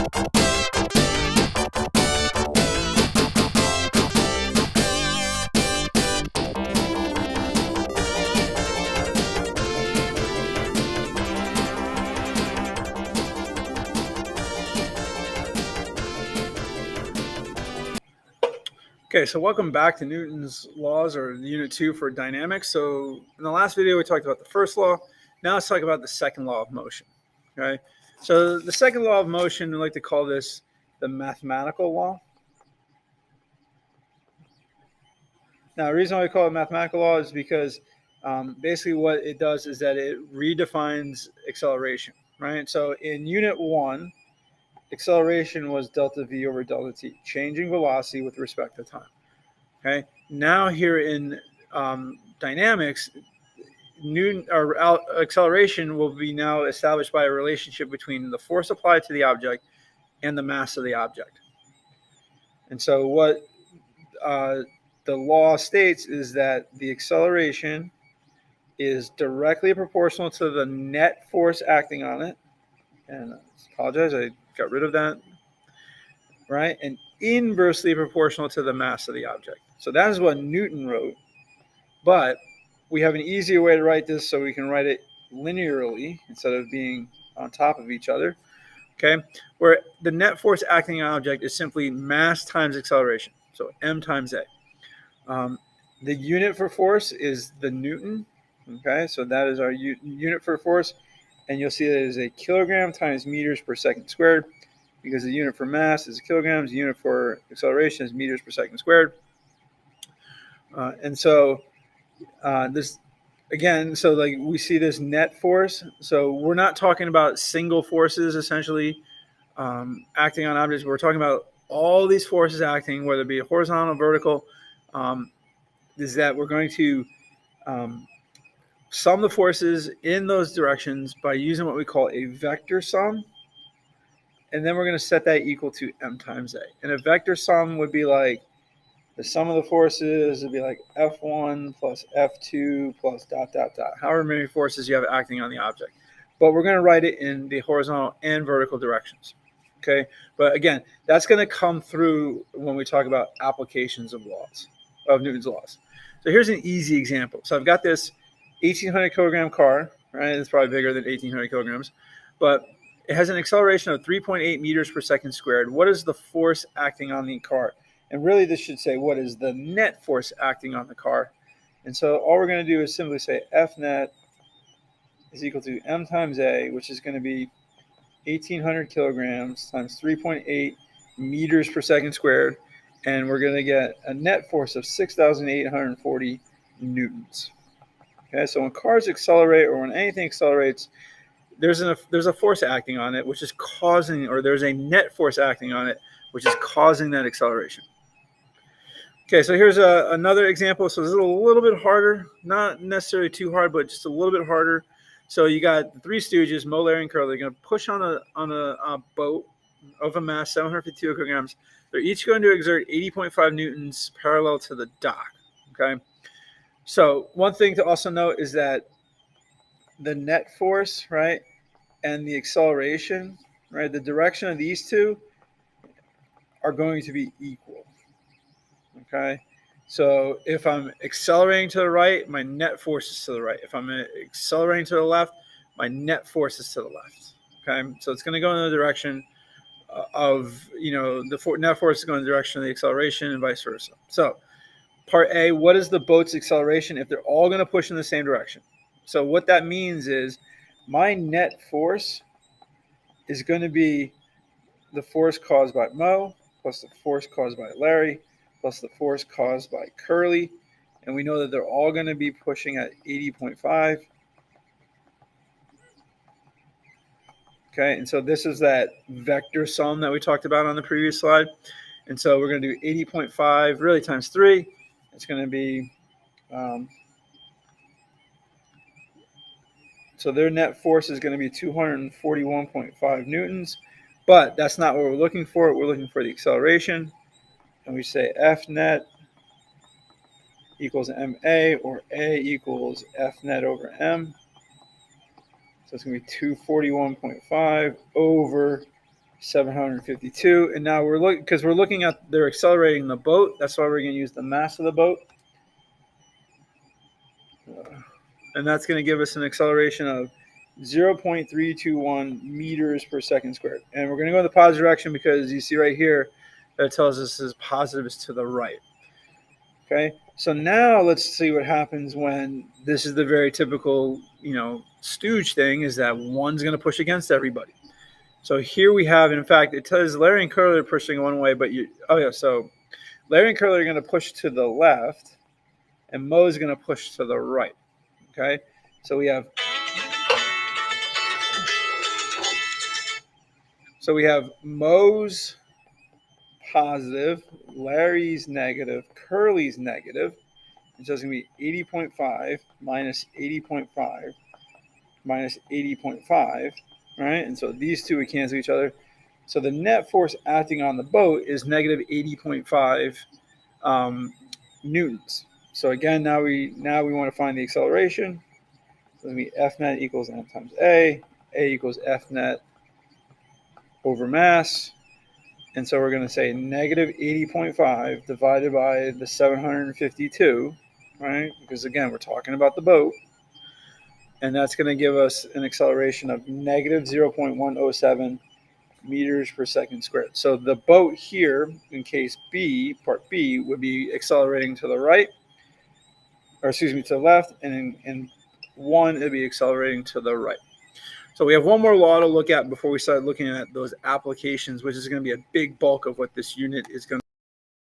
Okay, so welcome back to Newton's laws, or Unit 2 for dynamics. So in the last video, we talked about the first law. Now let's talk about the second law of motion. Okay, so the second law of motion, we like to call this the mathematical law. Now, the reason why we call it mathematical law is because basically what it does is that it redefines acceleration, right? So in Unit 1, acceleration was delta v over delta t, changing velocity with respect to time. Okay. Now here in dynamics, Newton or acceleration will be now established by a relationship between the force applied to the object and the mass of the object. And so what the law states is that the acceleration is directly proportional to the net force acting on it. And I apologize, I got rid of that. Right? And inversely proportional to the mass of the object. So that is what Newton wrote. But we have an easier way to write this, so we can write it linearly instead of being on top of each other. Okay, where the net force acting on an object is simply mass times acceleration. So m times a. The unit for force is the Newton. Okay, so that is our unit for force. And you'll see that it is a kilogram times meters per second squared, because the unit for mass is kilograms, the unit for acceleration is meters per second squared. And so this, again, so like we see this net force. So we're not talking about single forces essentially acting on objects. We're talking about all these forces acting, whether it be horizontal, vertical, is that we're going to sum the forces in those directions by using what we call a vector sum. And then we're going to set that equal to m times a. And a vector sum would be like the sum of the forces would be like F1 plus F2 plus dot, dot, dot, however many forces you have acting on the object. But we're going to write it in the horizontal and vertical directions. Okay. But again, that's going to come through when we talk about applications of laws, of Newton's laws. So here's an easy example. So I've got this 1,800 kilogram car, right? It's probably bigger than 1,800 kilograms, but it has an acceleration of 3.8 meters per second squared. What is the force acting on the car? And really this should say, what is the net force acting on the car? And so all we're going to do is simply say F net is equal to m times a, which is going to be 1,800 kilograms times 3.8 meters per second squared. And we're going to get a net force of 6,840 newtons. Okay, so when cars accelerate, or when anything accelerates, there's a force acting on it, which is causing, or there's a net force acting on it, which is causing that acceleration. Okay, so here's another example. So this is a little bit harder, not necessarily too hard, but just a little bit harder. So you got the Three Stooges, Moe, Larry, and Curly. They're going to push on a boat of a mass 752 kilograms. They're each going to exert 80.5 newtons parallel to the dock. Okay, so one thing to also note is that the net force, right, and the acceleration, right, the direction of these two are going to be equal. Okay, so if I'm accelerating to the right, my net force is to the right. If I'm accelerating to the left, my net force is to the left. Okay, so it's going to go in the direction of, the net force is going in the direction of the acceleration and vice versa. So part A, what is the boat's acceleration if they're all going to push in the same direction? So what that means is my net force is going to be the force caused by Moe plus the force caused by Larry plus the force caused by Curly. And we know that they're all going to be pushing at 80.5. Okay, and so this is that vector sum that we talked about on the previous slide. And so we're going to do 80.5 really times 3. It's going to be, so their net force is going to be 241.5 newtons. But that's not what we're looking for. We're looking for the acceleration. And we say F net equals MA, or A equals F net over M. So it's going to be 241.5 over 752. And now we're looking, because we're looking at, they're accelerating the boat. That's why we're going to use the mass of the boat. And that's going to give us an acceleration of 0.321 meters per second squared. And we're going to go in the positive direction because you see right here that tells us this positive is to the right. Okay, so now let's see what happens when this is the very typical, stooge thing, is that one's going to push against everybody. So here we have, in fact, it tells Larry and Curly are pushing one way, but so Larry and Curly are going to push to the left, and Mo is going to push to the right. Okay, so we have Mo's positive, Larry's negative, Curly's negative. And so it's going to be 80.5 minus 80.5 minus 80.5, right? And so these two would cancel each other. So the net force acting on the boat is negative 80.5 newtons. So again, now we want to find the acceleration. So it's going to be F net equals M times A equals F net over mass. And so we're going to say negative 80.5 divided by the 752, right? Because again, we're talking about the boat. And that's going to give us an acceleration of negative 0.107 meters per second squared. So the boat here, in case B, part B, would be accelerating to the right, or excuse me, to the left, and in one, it'd be accelerating to the right. So we have one more law to look at before we start looking at those applications, which is going to be a big bulk of what this unit is going to